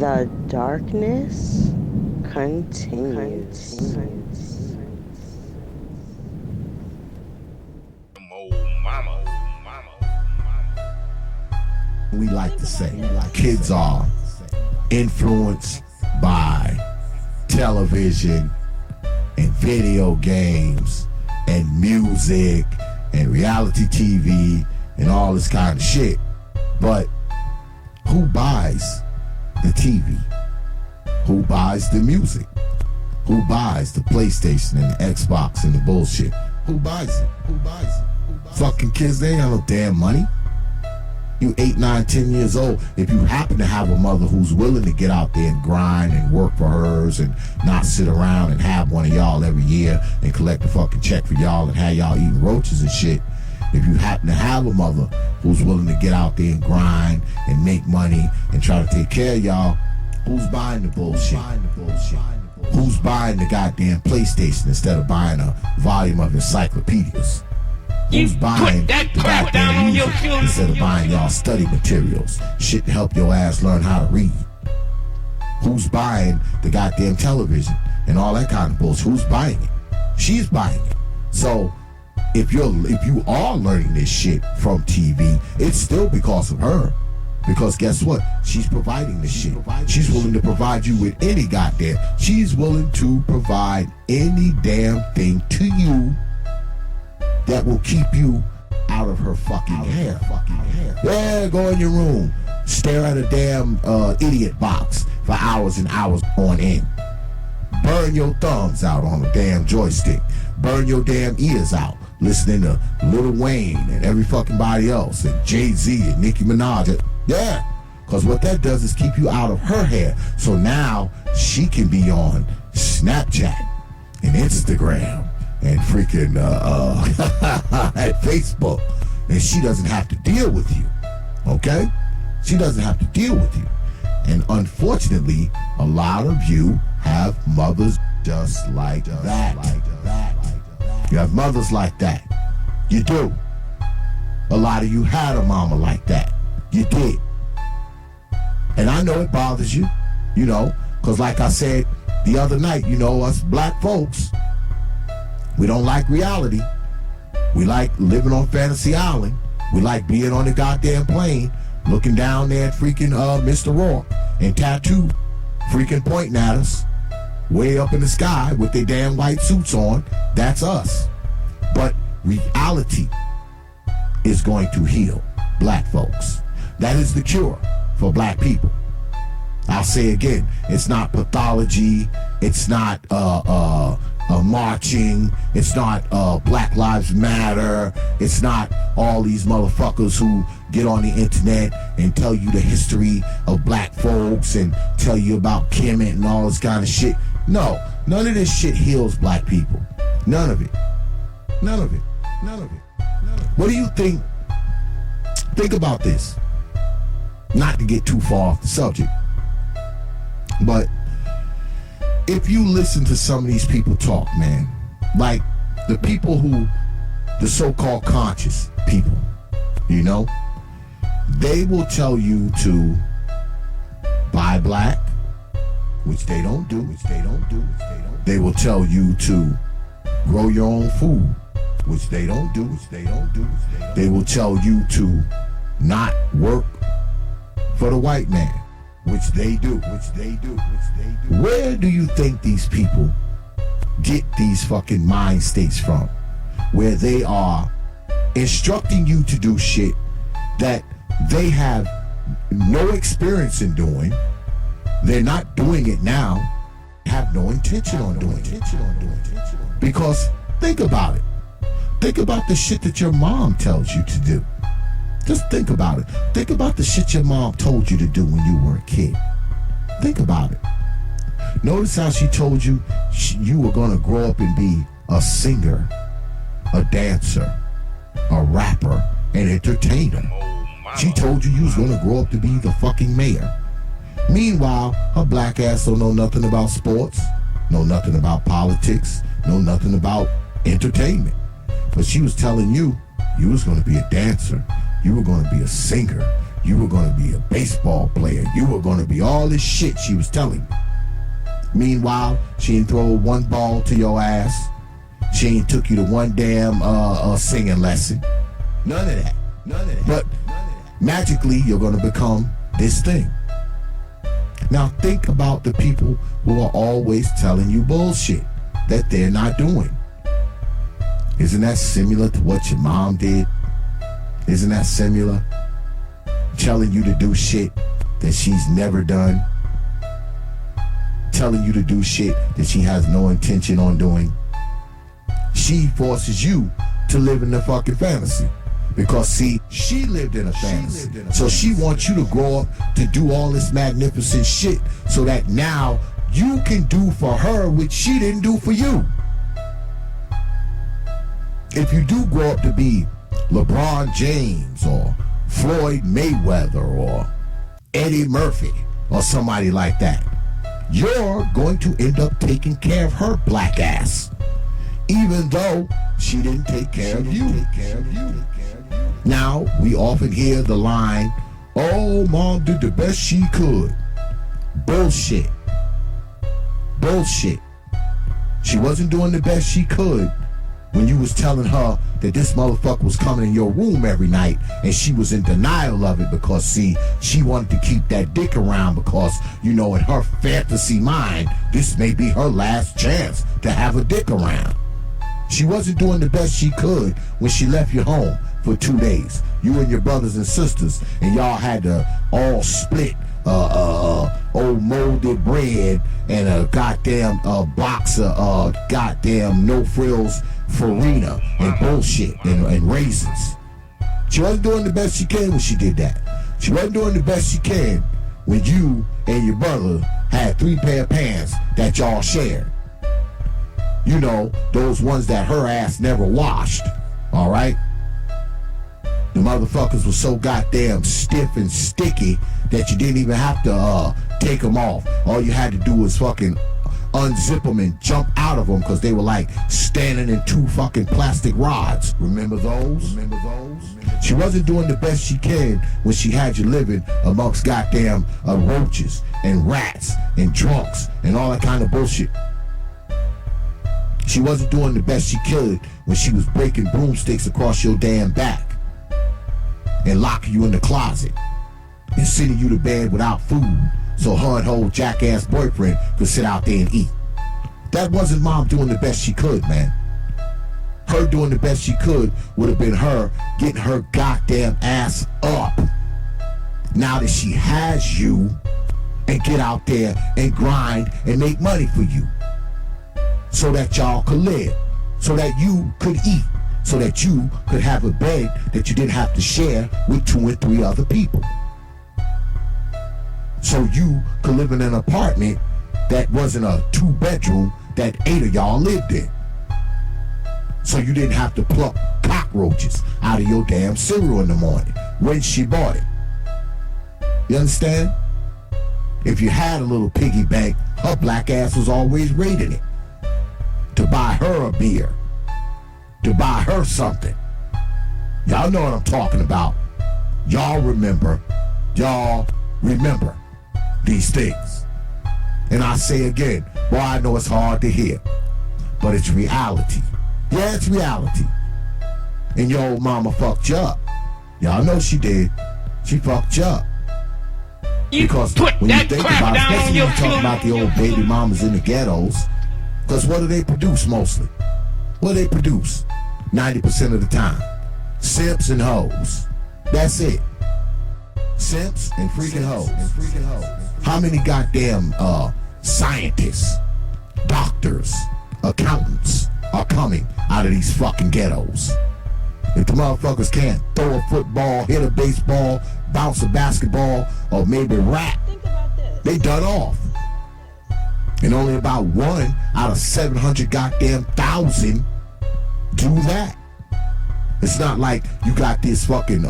The darkness continues. We like to say kids are influenced by television and video games and music and reality TV and all this kind of shit. But who buys the TV? Who buys the music? Who buys the PlayStation and the Xbox and the bullshit? Who buys it? Who buys it? Fucking kids, they ain't have no damn money. You 8, 9, 10 years old, if you happen to have a mother who's willing to get out there and grind and work for hers and not sit around and have one of y'all every year and collect a fucking check for y'all and have y'all eating roaches and shit, if you happen to have a mother who's willing to get out there and grind and make money and try to take care of y'all, who's buying the bullshit? Who's buying the goddamn PlayStation instead of buying a volume of encyclopedias? Who's buying the goddamn music instead of buying y'all study materials? Shit to help your ass learn how to read. Who's buying the goddamn television and all that kind of bullshit? Who's buying it? She's buying it. So if you are learning this shit from TV, it's still because of her. Because guess what? She's providing this shit. She's willing to provide you with any goddamn. She's willing to provide any damn thing to you that will keep you out of her fucking hair. Yeah, go in your room, stare at a damn idiot box for hours and hours on end. Burn your thumbs out on a damn joystick. Burn your damn ears out listening to Lil Wayne and every fucking body else and Jay-Z and Nicki Minaj. Yeah, because what that does is keep you out of her hair. So now she can be on Snapchat and Instagram and freaking at Facebook, and she doesn't have to deal with you, okay? She doesn't have to deal with you. And unfortunately, a lot of you have mothers just like that. You have mothers like that. You do. A lot of you had a mama like that. You did. And I know it bothers you, you know, because like I said the other night, you know, us black folks, we don't like reality. We like living on Fantasy Island. We like being on the goddamn plane, looking down there at freaking Mr. Rourke and Tattoo freaking pointing at us way up in the sky with their damn white suits on. That's us. But reality is going to heal black folks. That is the cure for black people. I'll say again, it's not pathology. It's not marching. It's not Black Lives Matter. It's not all these motherfuckers who get on the internet and tell you the history of black folks and tell you about Kemet and all this kind of shit. No, none of this shit heals black people. None of it. None of it. None of it. None of it. What do you think? Think about this. Not to get too far off the subject, but if you listen to some of these people talk, man, like the people who, the so-called conscious people, you know, they will tell you to buy black, which they don't do. They will tell you to grow your own food, which they don't do. They will tell you to not work for the white man, which they do. Where do you think these people get these fucking mind states from? Where they are instructing you to do shit that they have no experience in doing. They're not doing it now, have no intention on doing it. Because think about it. Think about the shit that your mom tells you to do. Just think about it. Think about the shit your mom told you to do when you were a kid. Think about it. Notice how she told you you were going to grow up and be a singer, a dancer, a rapper, an entertainer. She told you was going to grow up to be the fucking mayor. Meanwhile, her black ass don't know nothing about sports, know nothing about politics, know nothing about entertainment. But she was telling you was going to be a dancer. You were going to be a singer. You were going to be a baseball player. You were going to be all this shit she was telling you. Meanwhile, she ain't throw one ball to your ass. She ain't took you to one damn singing lesson. None of that. But magically, you're going to become this thing. Now think about the people who are always telling you bullshit that they're not doing. Isn't that similar to what your mom did? Isn't that similar? Telling you to do shit that she's never done. Telling you to do shit that she has no intention on doing. She forces you to live in the fucking fantasy. Because see, she lived in a fantasy. So she wants you to grow up to do all this magnificent shit so that now you can do for her what she didn't do for you. If you do grow up to be LeBron James or Floyd Mayweather or Eddie Murphy or somebody like that, you're going to end up taking care of her black ass, even though she didn't take care of you. Now, we often hear the line, "Oh, mom did the best she could." Bullshit. Bullshit. She wasn't doing the best she could when you was telling her that this motherfucker was coming in your room every night, and she was in denial of it because, see, she wanted to keep that dick around because, you know, in her fantasy mind, this may be her last chance to have a dick around. She wasn't doing the best she could when she left your home for 2 days. You and your brothers and sisters, and y'all had to all split old molded bread and a goddamn box of goddamn no frills farina and bullshit and raisins. She wasn't doing the best she can when she did that. She wasn't doing the best she can when you and your brother had 3 pair of pants that y'all shared. You know, those ones that her ass never washed, all right? The motherfuckers were so goddamn stiff and sticky that you didn't even have to take them off. All you had to do was fucking unzip them and jump out of them because they were like standing in 2 fucking plastic rods. Remember those? She wasn't doing the best she can when she had you living amongst goddamn roaches and rats and drunks and all that kind of bullshit. She wasn't doing the best she could when she was breaking broomsticks across your damn back and locking you in the closet and sending you to bed without food so her and her old jackass boyfriend could sit out there and eat. That wasn't mom doing the best she could, man. Her doing the best she could would have been her getting her goddamn ass up now that she has you and get out there and grind and make money for you so that y'all could live, so that you could eat, so that you could have a bed that you didn't have to share with 2 and 3 other people. So you could live in an apartment that wasn't a 2-bedroom that 8 of y'all lived in. So you didn't have to pluck cockroaches out of your damn cereal in the morning when she bought it. You understand? If you had a little piggy bank, her black ass was always raiding it to buy her a beer, to buy her something. Y'all know what I'm talking about. Y'all remember these things. And I say again, boy, I know it's hard to hear, but it's reality. Yeah, it's reality. And your old mama fucked you up. Y'all know she did. She fucked you up. Because when you think about it, especially when you talk about the old baby mamas in the ghettos, because what do they produce mostly? What do they produce 90% of the time? Simps and hoes. That's it. Simps and freaking hoes. How many goddamn scientists, doctors, accountants are coming out of these fucking ghettos? If the motherfuckers can't throw a football, hit a baseball, bounce a basketball, or maybe rap, they done off. And only about 1 out of 700 goddamn thousand do that. It's not like you got this fucking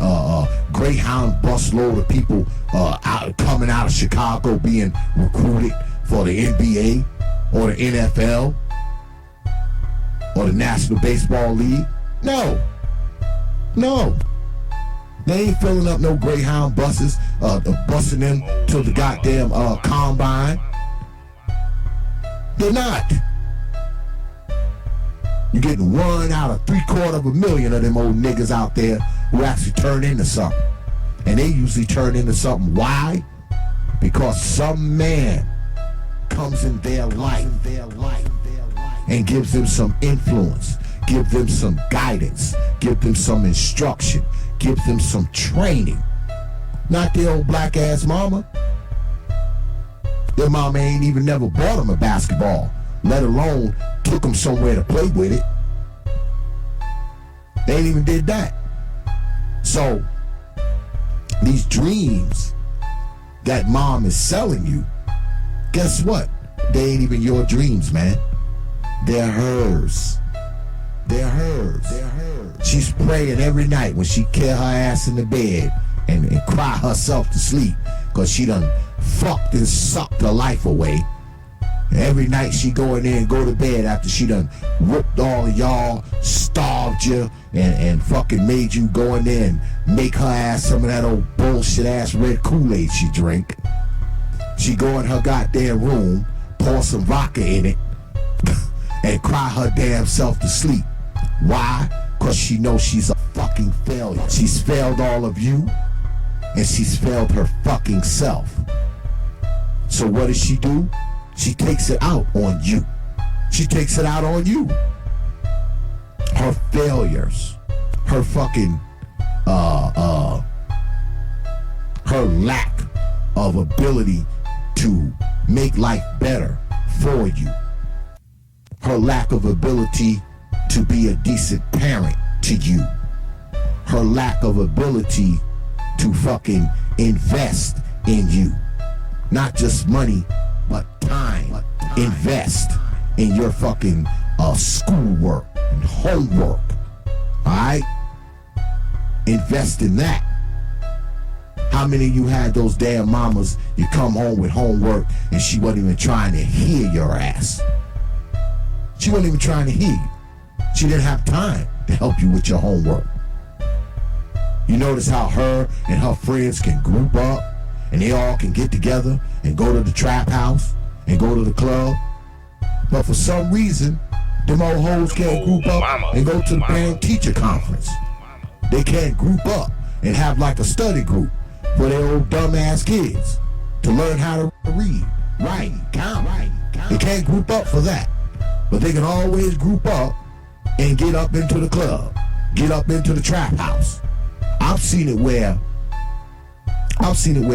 Greyhound bus load of people coming out of Chicago being recruited for the NBA or the NFL or the National Baseball League. No. They ain't filling up no Greyhound buses, busing them to the goddamn combine. They're not. You're getting 1 out of 750,000 of them old niggas out there who actually turn into something. And they usually turn into something. Why? Because some man comes in their life and gives them some influence, give them some guidance, give them some instruction, give them some training. Not their old black ass mama. Their mama ain't even never bought them a basketball, let alone took them somewhere to play with it. They ain't even did that. So these dreams that mom is selling you, guess what? They ain't even your dreams, man. They're hers. They're hers. They're hers. She's praying every night when she kill her ass in the bed and cry herself to sleep because she done fucked and sucked her life away. Every night she go in there and go to bed after she done whooped all of y'all, starved you, and fucking made you go in there and make her ass some of that old bullshit ass red Kool-Aid she drink. She go in her goddamn room, pour some vodka in it, and cry her damn self to sleep. Why? Because she knows she's a fucking failure. She's failed all of you, and she's failed her fucking self. So what does she do? She takes it out on you. She takes it out on you. Her failures, her fucking, her lack of ability to make life better for you. Her lack of ability to be a decent parent to you. Her lack of ability to fucking invest in you. Not just money, but time. Invest in your fucking schoolwork and homework. Alright? Invest in that. How many of you had those damn mamas, you come home with homework and she wasn't even trying to hear your ass? She wasn't even trying to hear you. She didn't have time to help you with your homework. You notice how her and her friends can group up and they all can get together and go to the trap house and go to the club. But for some reason, them old hoes can't group up and go to the parent teacher conference. They can't group up and have like a study group for their old dumbass kids to learn how to read, write, count. They can't group up for that. But they can always group up and get up into the club, get up into the trap house. I've seen it where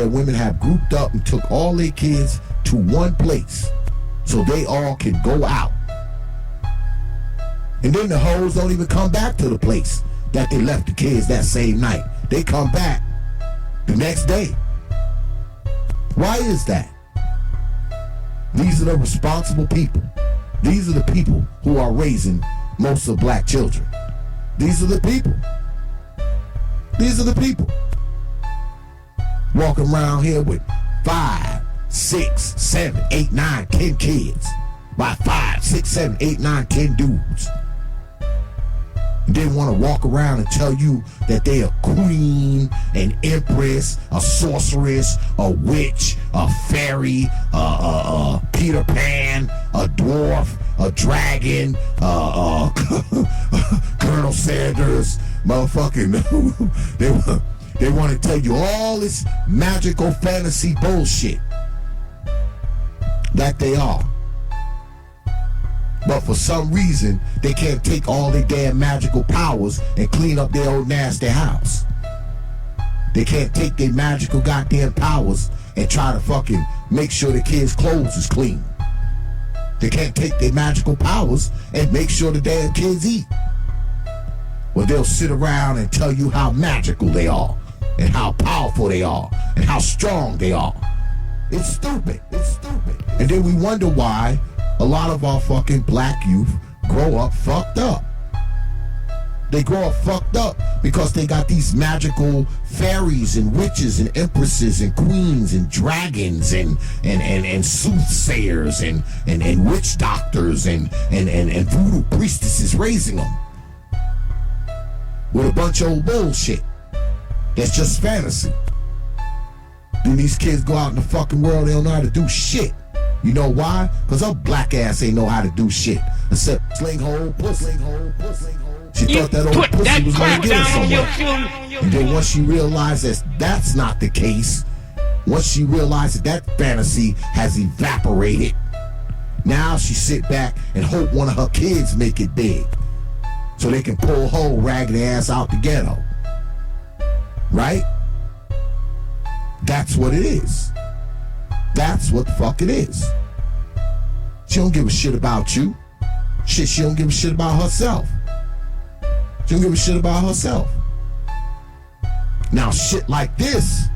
women have grouped up and took all their kids to one place so they all can go out. And then the hoes don't even come back to the place that they left the kids that same night. They come back the next day. Why is that? These are the responsible people. These are the people who are raising most of black children. These are the people. These are the people. Walking around here with 5, 6, 7, 8, 9, 10 kids. By 5, 6, 7, 8, 9, 10 dudes. And they want to walk around and tell you that they a queen, an empress, a sorceress, a witch, a fairy, Peter Pan, a dwarf, a dragon, Colonel Sanders, motherfucking. They want to tell you all this magical fantasy bullshit that they are. But for some reason, they can't take all their damn magical powers and clean up their old nasty house. They can't take their magical goddamn powers and try to fucking make sure the kids' clothes is clean. They can't take their magical powers and make sure the damn kids eat. Well, they'll sit around and tell you how magical they are, and how powerful they are, and how strong they are. It's stupid. It's stupid. And then we wonder why a lot of our fucking black youth grow up fucked up. They grow up fucked up because they got these magical fairies and witches and empresses and queens and dragons and soothsayers and witch doctors and voodoo priestesses raising them with a bunch of old bullshit. That's just fantasy. Then these kids go out in the fucking world, they don't know how to do shit. You know why? Because her black ass ain't know how to do shit except sling her old pussy. She thought that old pussy was gonna get her somewhere. And then once she realized that that's not the case, once she realized that fantasy has evaporated, now she sit back and hope one of her kids make it big so they can pull her ragged ass out the ghetto. Right? That's what it is. That's what the fuck it is. She don't give a shit about you. Shit, she don't give a shit about herself. She don't give a shit about herself. Now shit like this,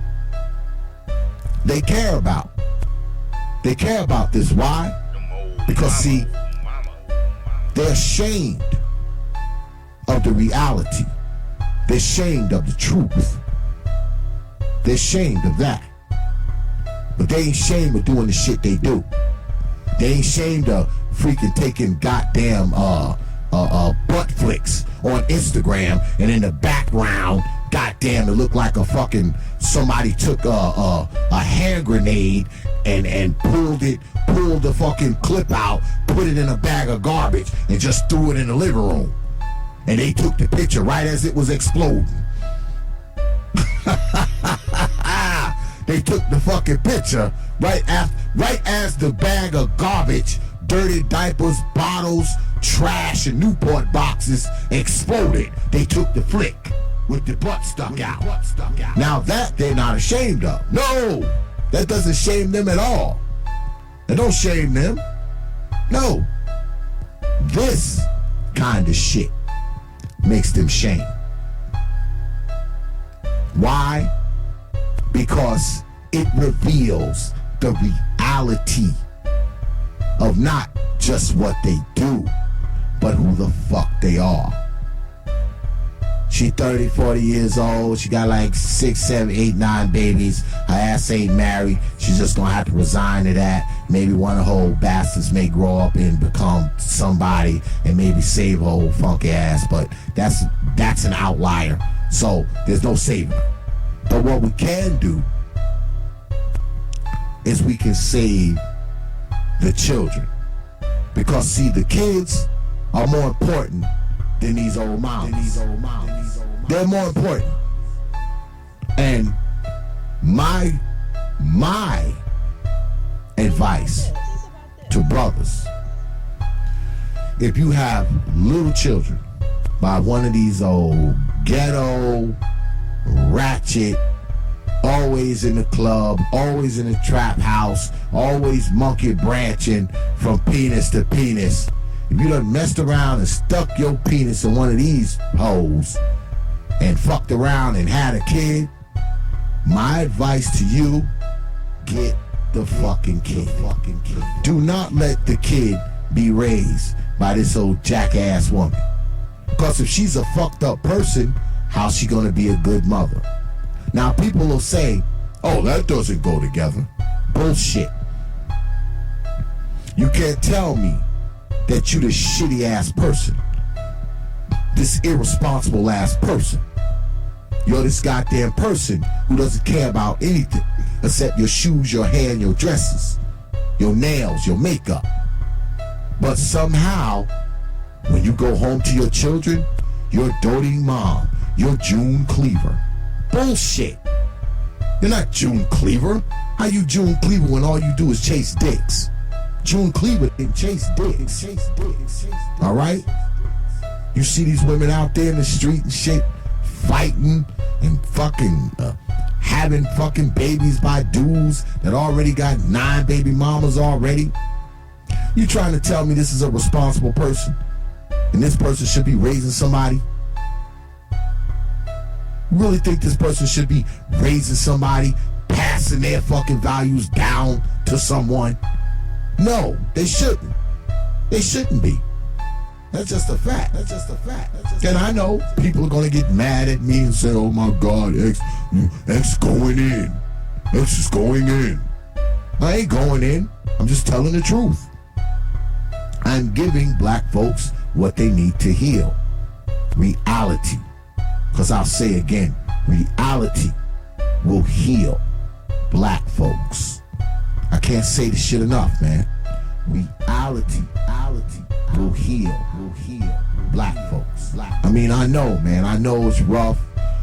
they care about. They care about this. Why? Because see, they're ashamed of the reality. They're ashamed of the truth. They're ashamed of that. But they ain't ashamed of doing the shit they do. They ain't ashamed of freaking taking goddamn butt flicks on Instagram, and in the background, goddamn, it looked like a fucking somebody took a hand grenade and pulled the fucking clip out, put it in a bag of garbage, and just threw it in the living room. And they took the picture right as it was exploding. They took the fucking picture right as the bag of garbage, dirty diapers, bottles, trash, and Newport boxes exploded. They took the flick with the butt stuck out. Now that they're not ashamed of. No, that doesn't shame them at all. That don't shame them. No. This kind of shit makes them shame. Why? Because it reveals the reality of not just what they do, but who the fuck they are. She 30, 40 years old. She got like 6, 7, 8, 9 babies. Her ass ain't married. She's just gonna have to resign to that. Maybe one of her old bastards may grow up and become somebody and maybe save her old funky ass, but that's an outlier. So there's no saving her. But what we can do is we can save the children. Because see, the kids are more important than these old moms. They're more important. And my advice to brothers, if you have little children by one of these old ghetto, ratchet, always in the club, always in the trap house, always monkey branching from penis to penis, if you done messed around and stuck your penis in one of these hoes and fucked around and had a kid, my advice to you, get the fucking kid. Do not let the kid be raised by this old jackass woman. Because if she's a fucked up person, how's she gonna be a good mother? Now people will say, oh, that doesn't go together. Bullshit. You can't tell me that you the shitty ass person, this irresponsible ass person. You're this goddamn person who doesn't care about anything except your shoes, your hair, and your dresses, your nails, your makeup. But somehow, when you go home to your children, you're a doting mom. You're June Cleaver. Bullshit. You're not June Cleaver. How you June Cleaver when all you do is chase dicks? June Cleaver didn't chase dicks. All right? You see these women out there in the street and shit, fighting and fucking having fucking babies by dudes that already got 9 baby mamas already. You trying to tell me this is a responsible person and this person should be raising somebody? You really think this person should be raising somebody, passing their fucking values down to someone? No, they shouldn't. They shouldn't be. That's just a fact. And I know people are gonna get mad at me and say, oh my God, X going in. X is going in. I ain't going in. I'm just telling the truth. I'm giving black folks what they need to heal. Reality. Because I'll say again, Reality will heal black folks. I can't say this shit enough, man. Reality will heal black folks. I mean, I know, man. I know it's rough.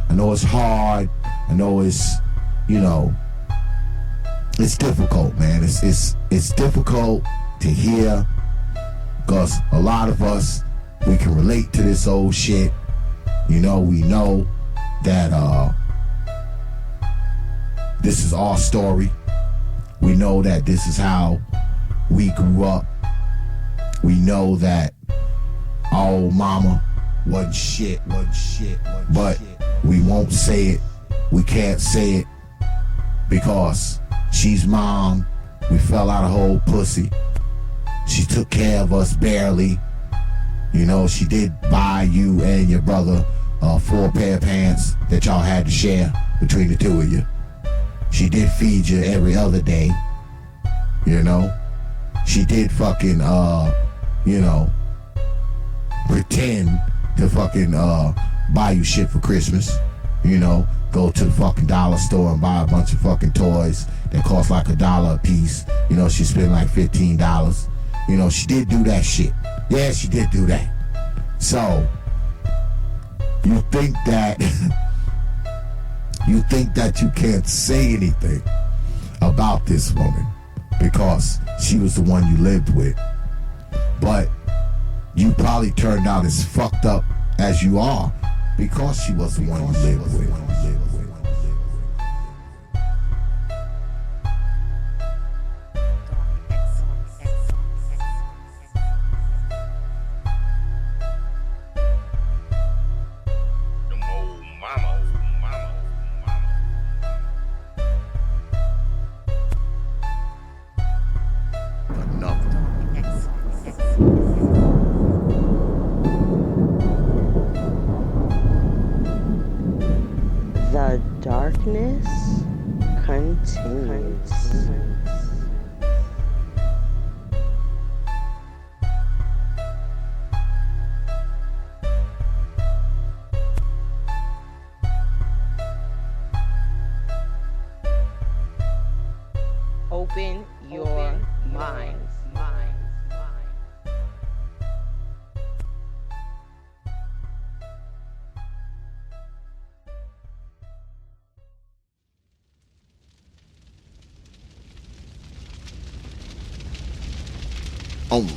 I know it's hard. I know it's, you know, it's difficult, man. It's difficult to hear because a lot of us, we can relate to this old shit. You know, we know that this is our story. We know that this is how we grew up. We know that our old mama wasn't shit, but we won't say it. We can't say it because she's mom. We fell out of whole pussy. She took care of us barely. You know, she did buy you and your brother 4 pair of pants that y'all had to share between the two of you. She did feed you every other day. You know, she did fucking, you know, pretend to fucking buy you shit for Christmas. You know, go to the fucking dollar store and buy a bunch of fucking toys that cost like $1 a piece. You know, she spent like $15. You know, she did do that shit. Yeah, she did do that. So, you think that you can't say anything about this woman because she was the one you lived with. But you probably turned out as fucked up as you are because she was the one you lived with. The darkness continues. Open your mind. Only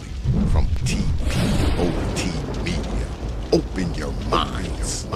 from T.P.O.T. Media. Open your minds.